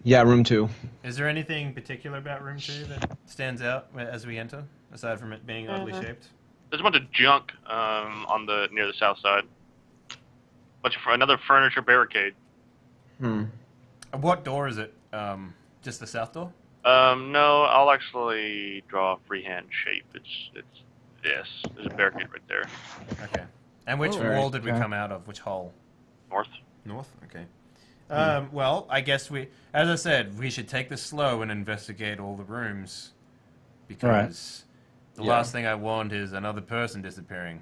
Yeah, room 2. Is there anything particular about room 2 that stands out as we enter, aside from it being oddly shaped? There's a bunch of junk near the south side. Another furniture barricade. What door is it? Just the south door? No, I'll actually draw a freehand shape. Yes, there's a barricade right there. Okay. And which Oh, wall did we okay. come out of? Which hole? North. North? Okay. Well, I guess as I said, we should take this slow and investigate all the rooms. Because the last thing I want is another person disappearing.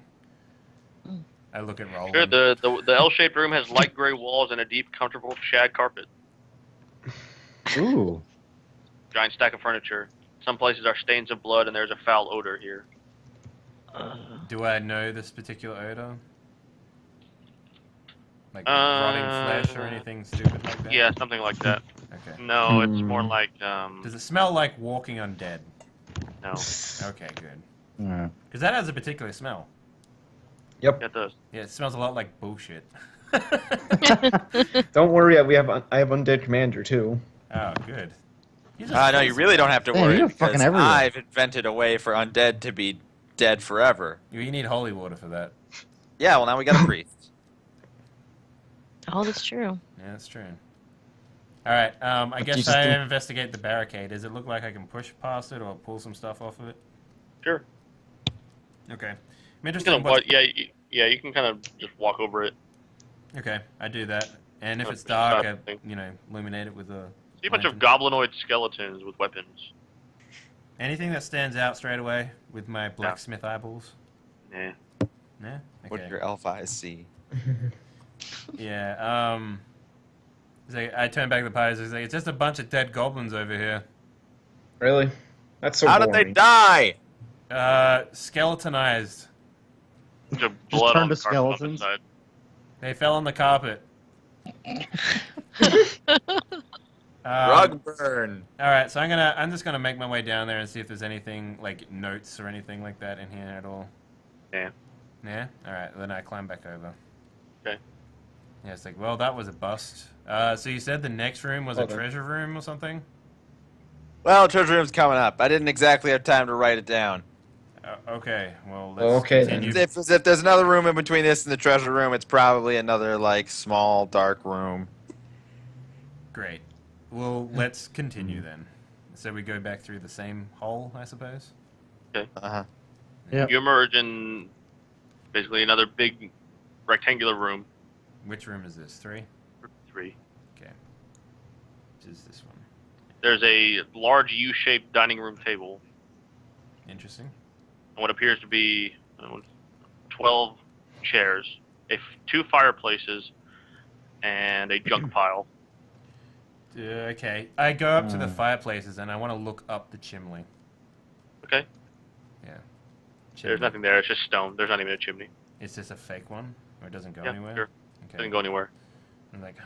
I look at Roland. Sure, the L-shaped room has light gray walls and a deep, comfortable shag carpet. Ooh. Giant stack of furniture. Some places are stains of blood, and there's a foul odor here. Do I know this particular odor? Like rotting flesh or anything stupid like that? Yeah, something like that. Okay. No, it's more like Does it smell like walking undead? no. Okay, good. Yeah. Because that has a particular smell. Yep. It does. Yeah, it smells a lot like bullshit. Don't worry, I have Undead Commander too. Oh, good. No, you really don't have to Man, worry you're fucking because everywhere. I've invented a way for undead to be dead forever. You need holy water for that. Yeah, well now we got a priest. Oh, that's true. Yeah, that's true. All right. I guess Jesus I do- investigate the barricade. Does it look like I can push past it or pull some stuff off of it? Sure. Okay. I'm You interested in can, what's... you can kind of just walk over it. Okay, I do that. And if Oh, it's dark, I, something. illuminate it with a... See a bunch of lantern. goblinoid skeletons with weapons. Anything that stands out straight away with my blacksmith eyeballs? Nah. Nah? What Okay. do your elf eyes see? Yeah, it's like, I turn back to the party. It's like, it's just a bunch of dead goblins over here. Really? That's so How boring. did they die? Skeletonized. Bunch of blood turn on to the carpet on the skeletons? side. They fell on the carpet. Rug burn. All right, so I'm just gonna make my way down there and see if there's anything like notes or anything like that in here at all. Yeah. Yeah. All right, then I climb back over. Okay. Yeah, it's like, well, that was a bust. So you said the next room was a Okay. treasure room or something? Well, treasure room's coming up. I didn't exactly have time to write it down. Okay, well, let's Okay, then. continue. If there's another room in between this and the treasure room, it's probably another like small dark room. Great. Well, let's continue then. So we go back through the same hole, I suppose? Uh-huh. Yep. You emerge in basically another big rectangular room. Which room is this? 3? 3. Okay. Which is this one? There's a large U-shaped dining room table. Interesting. And what appears to be 12 chairs, 2 fireplaces, and a junk pile. Okay. I go up to the fireplaces and I want to look up the chimney. Okay. Yeah. There's nothing there. It's just stone. There's not even a chimney. Is this a fake one? Or it doesn't go Yeah, anywhere? sure. Okay. Doesn't go anywhere. I'm like,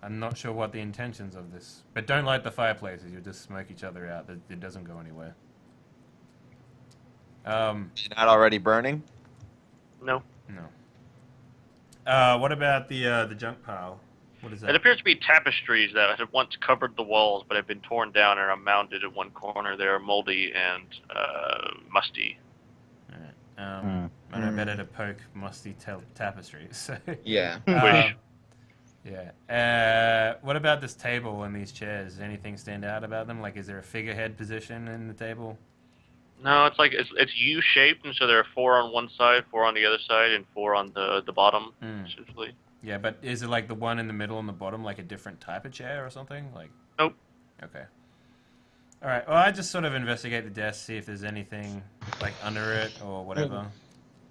I'm not sure what the intentions of this. But don't light the fireplaces. You'll just smoke each other out. It doesn't go anywhere. You're not already burning? No. No. What about the junk pile? What is that? It appears to be tapestries that had once covered the walls, but have been torn down and are mounted in one corner. They are moldy and musty. Alright. And I better to poke musty tapestries. So, Yeah. Wish. yeah. What about this table and these chairs? Does anything stand out about them? Like, is there a figurehead position in the table? No, it's like it's U-shaped, and so there are 4 on one side, 4 on the other side, and 4 on the bottom, essentially. Yeah, but is it like the one in the middle and the bottom, like a different type of chair or something? Like. Nope. Okay. All right. Well, I just sort of investigate the desk, see if there's anything like under it or whatever.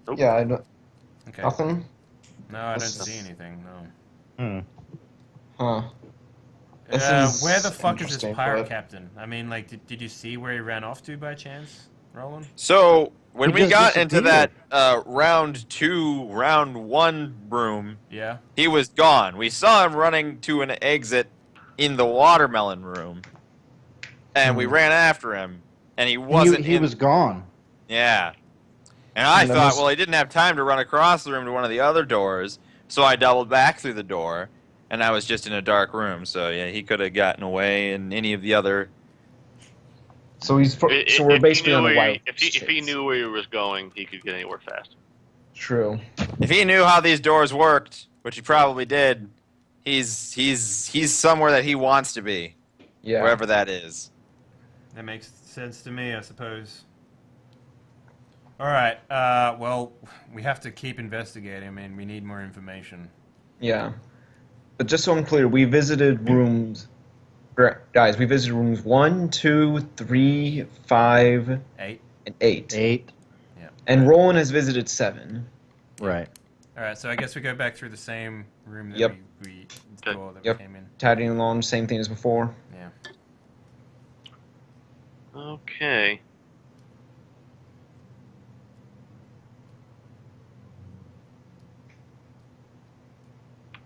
Nope. Yeah, I know. Okay. Nothing? No, I don't This- see anything. No. Huh. This is Where the fuck is this interesting, pirate but- captain? I mean, like, did you see where he ran off to by chance, Roland? So when He we just got into that disappeared. round 1 room, Yeah. he was gone. We saw him running to an exit in the watermelon room, and we ran after him, and he wasn't. He was gone. Yeah. And I And then thought, this- well, he didn't have time to run across the room to one of the other doors, so I doubled back through the door, and I was just in a dark room. So yeah, he could have gotten away in any of the other. So he's so we're basically on the wild. If he knew where he was going, he could get anywhere fast. True. If he knew how these doors worked, which he probably did, he's somewhere that he wants to be, Yeah. wherever that is. That makes sense to me, I suppose. All right. Well, we have to keep investigating. I mean, we need more information. Yeah. But just so I'm clear, we visited rooms. Guys, we visited rooms 1, 2, 3, 5, 8. and 8. 8. Yeah. And Roland has visited 7. Right. All right. So I guess we go back through the same room that Yep. we Okay. door that Yep. we came in. Tagging along, same thing as before. Yeah. Okay.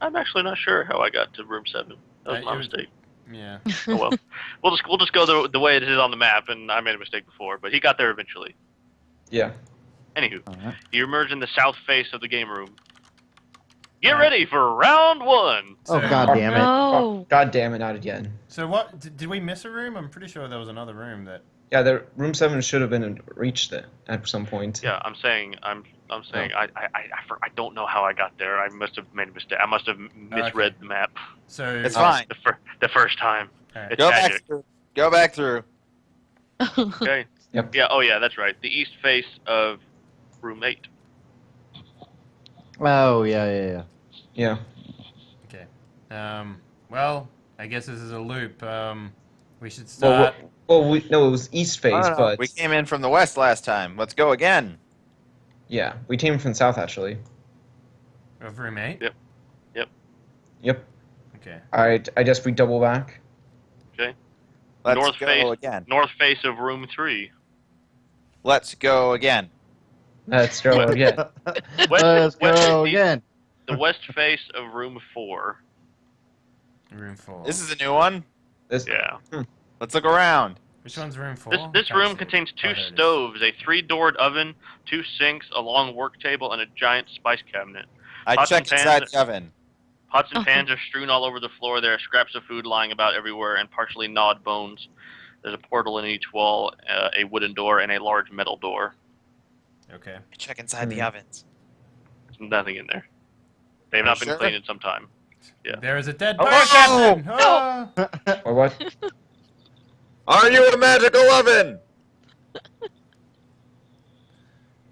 I'm actually not sure how I got to room 7. That was my it was- mistake. Yeah. Oh well. We'll just go the way it is on the map, and I made a mistake before, but he got there eventually. Yeah. Anywho, Alright. you emerge in the south face of the game room. Get ready for round 1. Oh, So- god damn it. No. God damn it, not again. So what? Did we miss a room? I'm pretty sure there was another room that. Yeah, the room 7 should have been reached at some point. Yeah, I'm saying I don't know how I got there. I must have made a mistake. I must have misread the map So It's fine. the first time. All right. It's Go back magic. through. Go back through. Okay. Yep. Yeah. Oh yeah, that's right. The east face of room 8. Oh, yeah. Yeah. Okay. Well, I guess this is a loop. We should Well, start. no, it was east face, No, no, but we came in from the west last time. Let's go again. yeah, we came from the south actually. Of room 8? Yep. Yep. Okay. All right, I guess we double back. Okay. Let's North go face. again. North face of room 3. Let's go again. Let's go again. West, Let's west- go the- again. The west face of room 4. Room 4. This is a new one. This, Yeah. Let's look around. Which one's room 4? This Can't room see it. contains 2 Oh, there it is. stoves, a 3-doored oven, 2 sinks, a long work table, and a giant spice cabinet. I Pots and checked inside pans- the oven. Pots and pans are strewn all over the floor. There are scraps of food lying about everywhere and partially gnawed bones. There's a portal in each wall, a wooden door, and a large metal door. Okay. Check inside the ovens. There's nothing in there. They have not been Sure? cleaned in some time. Yeah. There is a dead Oh! pirate captain! Oh! Or what? Are you a magical oven?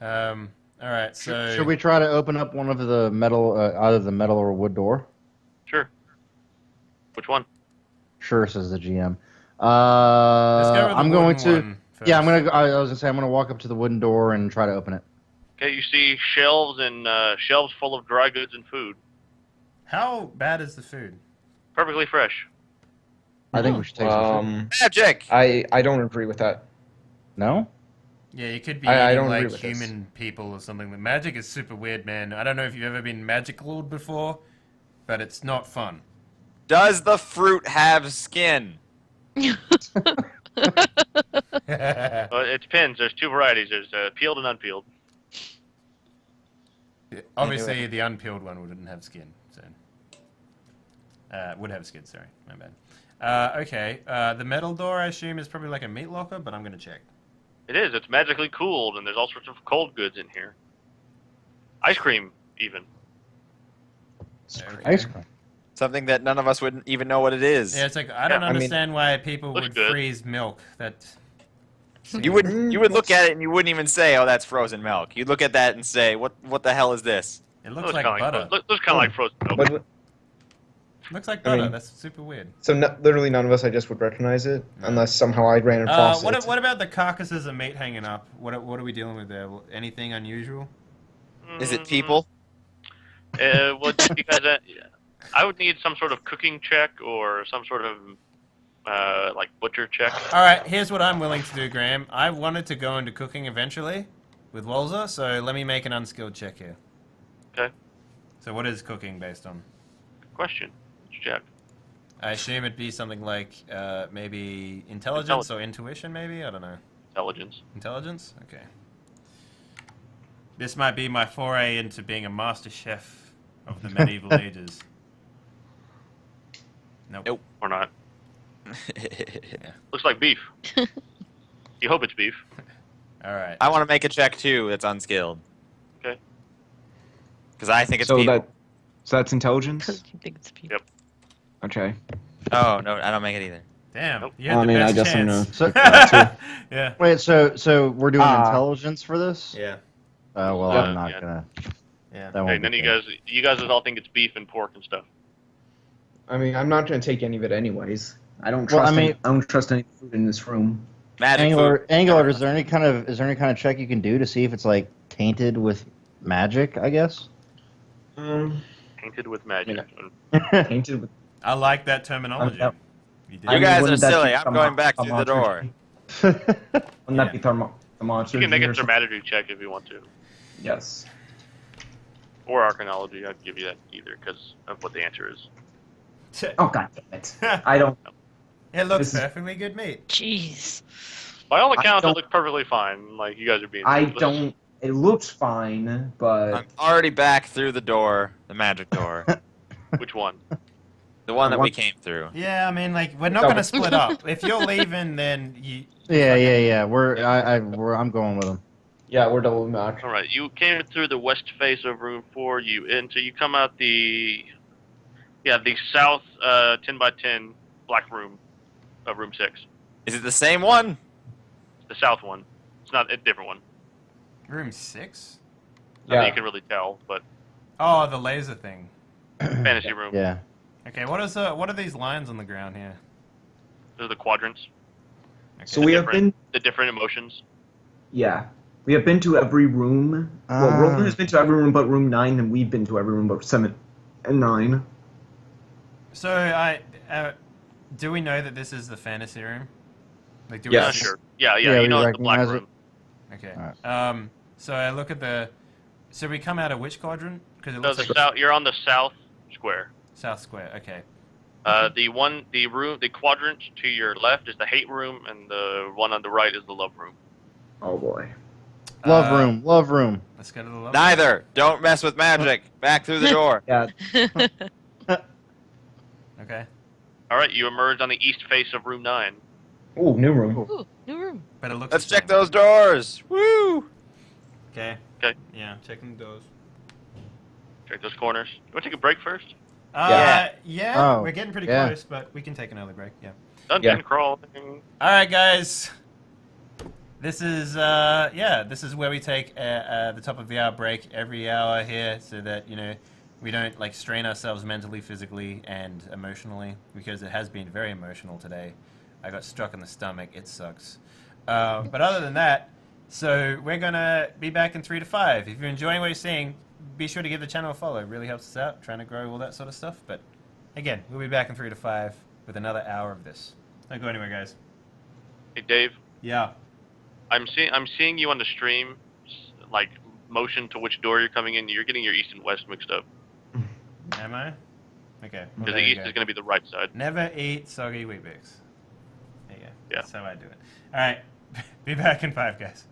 All right. So Should we try to open up one of the metal, either the metal or wood door? Sure. Which one? Sure, says the GM. let's go with the I'm going wooden to. one first. Yeah, I'm gonna. I was gonna say I'm gonna walk up to the wooden door and try to open it. Okay, you see shelves and shelves full of dry goods and food. How bad is the food? Perfectly fresh. I think we should take some. Food. Magic. I don't agree with that. No. Yeah, you could be I eating don't agree like with this. human people or something. The magic is super weird, man. I don't know if you've ever been magicaled before, but it's not fun. Does the fruit have skin? Well, it depends. There's two varieties. There's peeled and unpeeled. Obviously, the unpeeled one wouldn't have skin. So, would have skin. Sorry, my bad. Okay, the metal door I assume is probably like a meat locker, but I'm gonna check. It is. It's magically cooled, and there's all sorts of cold goods in here. Ice cream, even. Okay. Ice cream. Something that none of us would even know what it is. Yeah, it's like I don't Yeah, I mean, understand why people looks would good. freeze milk. That You would look at it and you wouldn't even say, "Oh, that's frozen milk." You'd look at that and say, "What the hell is this?" it looks like butter. Looks kind of like frozen milk. But Looks like I butter. mean- That's super weird. so literally none of us, I just would recognize it unless somehow I ran across it. What about the carcasses of meat hanging up? What are we dealing with there? Anything unusual? Is it people? What do you guys? I would need some sort of cooking check or some sort of like butcher check. All right, here's what I'm willing to do, Graham. I wanted to go into cooking eventually with Walzer, so let me make an unskilled check here. Okay. So what is cooking based on? Good question. Let's check. I assume it'd be something like maybe intelligence or intuition, maybe? I don't know. Intelligence. Intelligence? Okay. This might be my foray into being a master chef of the medieval ages. Nope. Or not. Yeah. Looks like beef. You hope it's beef. All right. I want to make a check too. That's unskilled. Okay. Because I think it's So people. that's intelligence. You think it's people? Yep. Okay. Oh no, I don't make it either. Damn. Nope. You had the I mean, I best guess I'm chance. So, Yeah. wait, so we're doing Ah. intelligence for this? Yeah. Oh well, Yeah, I'm not yeah. gonna. Yeah. That Okay, won't and then be you good. guys all think it's beef and pork and stuff. I mean, I'm not going to take any of it anyways. I don't Well, trust. I mean- I don't trust any food in this room. Magic food. Angular, is there any kind of check you can do to see if it's like tainted with magic? I guess. Painted with magic. Painted with. I like that terminology. Yep. You did. You I mean, guys are wouldn't that silly. be I'm going back through the door. Wouldn't Yeah. that be thermometry? You can make a or something? dramaturgy check if you want to. Yes. Or archanology. I'd give you that either because of what the answer is. Oh god damn it! I don't. It looks This is- perfectly good meat. Jeez. By all accounts, it don't- looks perfectly fine. Like, you guys are being... I don't. It looks fine, but I'm already back through the door, the magic door, Which one? the one that we One- came through. Yeah, I mean, like, we're not No, gonna but- split up. If you're leaving, then you. Yeah. I'm going with him. yeah, we're double back. All right, you came through the west face of room 4. You come out the south 10 by 10 black room of room 6. Is it the same one? The south one. It's not a different one. Room 6? Not that Yeah. you can really tell, but Oh, the laser thing. fantasy room. Yeah. Okay, what are these lines on the ground here? Those are the quadrants. Okay. So we have different- been. The different emotions. Yeah, we have been to every room. Well, Ah. Roland has been to every room but room 9, and we've been to every room but 7 and 9. So do we know that this is the fantasy room? Like, do we Yes. Not sure. Yeah, Yeah, you we know it's the black recognize it. room. Okay. Alright. So I look at the. So we come out of which quadrant? Because it No, looks the like south. You're on the south square. South Square. Okay. The quadrant to your left is the hate room, and the one on the right is the love room. Oh boy. Love room. Let's go to the love. Neither. Don't mess with magic. Back through the door. Yeah. Okay. All right, you emerge on the east face of room 9. Ooh, new room. Ooh, new room. But it looks. Let's the check same. those doors. Woo! Okay. Okay. Yeah, checking the doors. Check those corners. You want to take a break first? Yeah. Oh, We're getting pretty yeah. close, but we can take an early break. Yeah. Dungeon Yeah. crawling. All right, guys. This is this is where we take the top of the hour break every hour here, so that we don't like strain ourselves mentally, physically, and emotionally, because it has been very emotional today. I got struck in the stomach. It sucks. But other than that, so we're gonna be back in 3 to 5. If you're enjoying what you're seeing, be sure to give the channel a follow. It really helps us out, trying to grow all that sort of stuff. But again, we'll be back in 3 to 5 with another hour of this. Don't go anywhere, guys. Hey, Dave. Yeah. I'm seeing you on the stream, like motion to which door you're coming in. You're getting your east and west mixed up. Am I? Okay. Well, Because there the you east go. is going to be the right side. Never eat soggy Weet-Bix. There you go. Yeah. That's how I do it. All right. Be back in 5, guys.